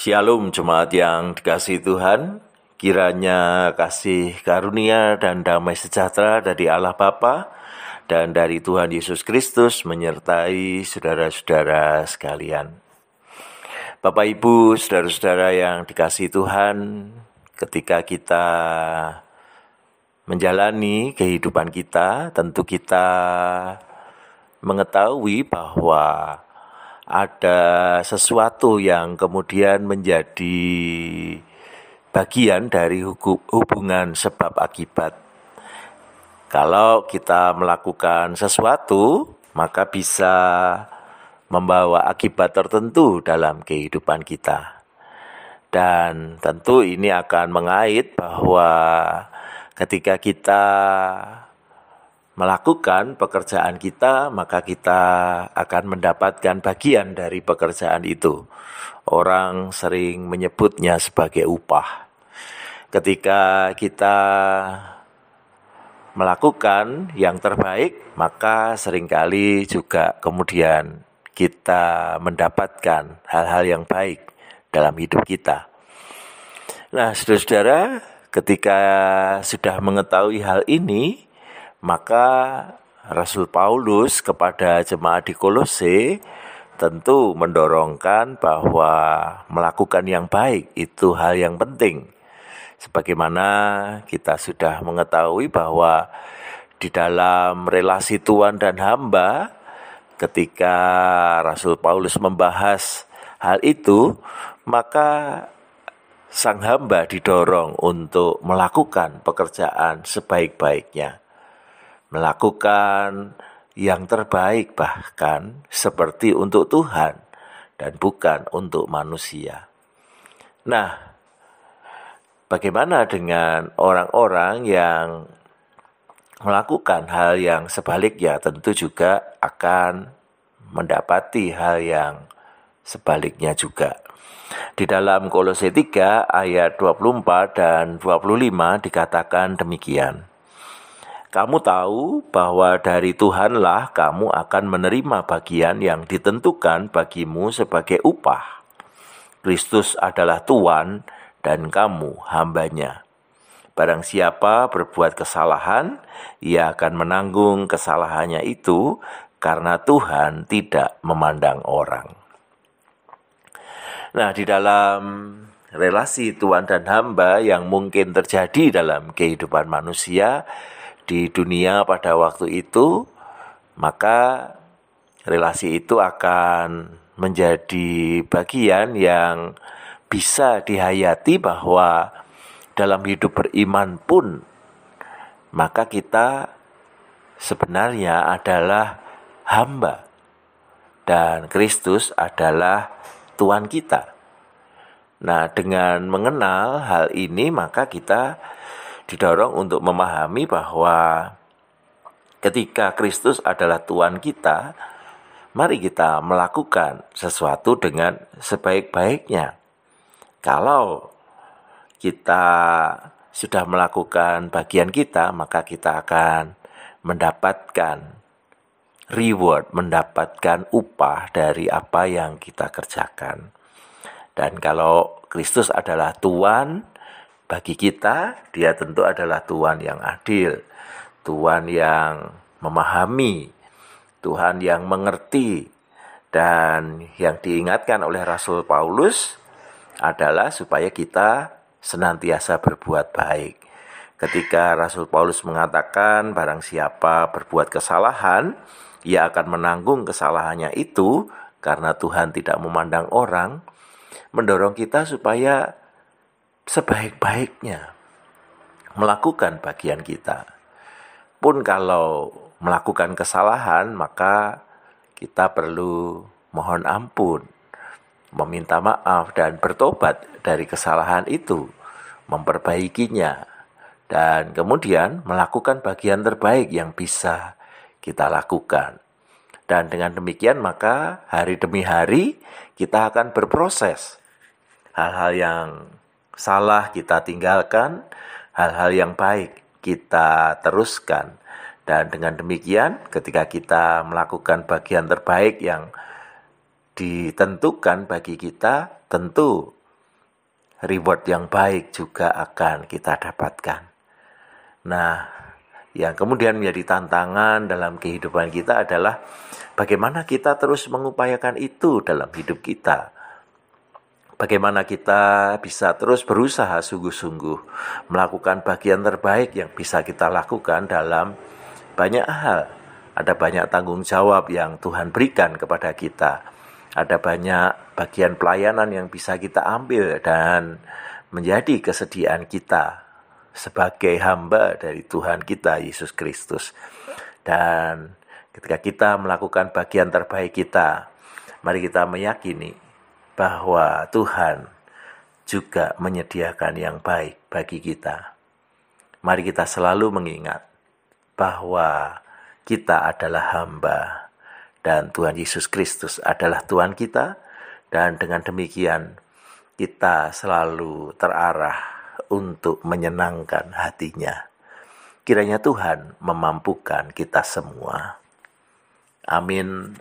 Shalom jemaat yang dikasihi Tuhan, kiranya kasih karunia dan damai sejahtera dari Allah Bapa dan dari Tuhan Yesus Kristus menyertai saudara-saudara sekalian. Bapak Ibu, saudara-saudara yang dikasihi Tuhan, ketika kita menjalani kehidupan kita, tentu kita mengetahui bahwa ada sesuatu yang kemudian menjadi bagian dari hubungan sebab akibat. Kalau kita melakukan sesuatu, maka bisa membawa akibat tertentu dalam kehidupan kita. Dan tentu ini akan mengait bahwa ketika kita melakukan pekerjaan kita, maka kita akan mendapatkan bagian dari pekerjaan itu. Orang sering menyebutnya sebagai upah. Ketika kita melakukan yang terbaik, maka seringkali juga kemudian kita mendapatkan hal-hal yang baik dalam hidup kita. Nah, saudara-saudara, ketika sudah mengetahui hal ini, maka Rasul Paulus kepada jemaat di Kolose tentu mendorongkan bahwa melakukan yang baik itu hal yang penting. Sebagaimana kita sudah mengetahui bahwa di dalam relasi Tuhan dan hamba, ketika Rasul Paulus membahas hal itu, maka sang hamba didorong untuk melakukan pekerjaan sebaik-baiknya. Melakukan yang terbaik bahkan seperti untuk Tuhan dan bukan untuk manusia. Nah, bagaimana dengan orang-orang yang melakukan hal yang sebaliknya? Tentu juga akan mendapati hal yang sebaliknya juga. Di dalam Kolose 3 ayat 24 dan 25 dikatakan demikian. Kamu tahu bahwa dari Tuhanlah kamu akan menerima bagian yang ditentukan bagimu sebagai upah. Kristus adalah Tuhan dan kamu hambanya. Barang siapa berbuat kesalahan, ia akan menanggung kesalahannya itu karena Tuhan tidak memandang orang. Nah, di dalam relasi Tuhan dan hamba yang mungkin terjadi dalam kehidupan manusia di dunia pada waktu itu, maka relasi itu akan menjadi bagian yang bisa dihayati bahwa dalam hidup beriman pun, maka kita sebenarnya adalah hamba dan Kristus adalah Tuhan kita. Nah, dengan mengenal hal ini, maka kita didorong untuk memahami bahwa ketika Kristus adalah Tuhan kita, mari kita melakukan sesuatu dengan sebaik-baiknya. Kalau kita sudah melakukan bagian kita, maka kita akan mendapatkan reward, mendapatkan upah dari apa yang kita kerjakan. Dan kalau Kristus adalah Tuhan bagi kita, dia tentu adalah Tuhan yang adil, Tuhan yang memahami, Tuhan yang mengerti. Dan yang diingatkan oleh Rasul Paulus adalah supaya kita senantiasa berbuat baik. Ketika Rasul Paulus mengatakan barang siapa berbuat kesalahan, ia akan menanggung kesalahannya itu karena Tuhan tidak memandang orang, mendorong kita supaya sebaik-baiknya melakukan bagian kita. Pun kalau melakukan kesalahan, maka kita perlu mohon ampun, meminta maaf dan bertobat dari kesalahan itu, memperbaikinya, dan kemudian melakukan bagian terbaik yang bisa kita lakukan. Dan dengan demikian maka hari demi hari kita akan berproses. Hal-hal yang salah kita tinggalkan, hal-hal yang baik kita teruskan. Dan dengan demikian ketika kita melakukan bagian terbaik yang ditentukan bagi kita, tentu reward yang baik juga akan kita dapatkan. Nah, yang kemudian menjadi tantangan dalam kehidupan kita adalah bagaimana kita terus mengupayakan itu dalam hidup kita. Bagaimana kita bisa terus berusaha sungguh-sungguh melakukan bagian terbaik yang bisa kita lakukan dalam banyak hal. Ada banyak tanggung jawab yang Tuhan berikan kepada kita. Ada banyak bagian pelayanan yang bisa kita ambil dan menjadi kesediaan kita sebagai hamba dari Tuhan kita, Yesus Kristus. Dan ketika kita melakukan bagian terbaik kita, mari kita meyakini bahwa Tuhan juga menyediakan yang baik bagi kita. Mari kita selalu mengingat bahwa kita adalah hamba dan Tuhan Yesus Kristus adalah Tuhan kita, dan dengan demikian kita selalu terarah untuk menyenangkan hatinya. Kiranya Tuhan memampukan kita semua. Amin.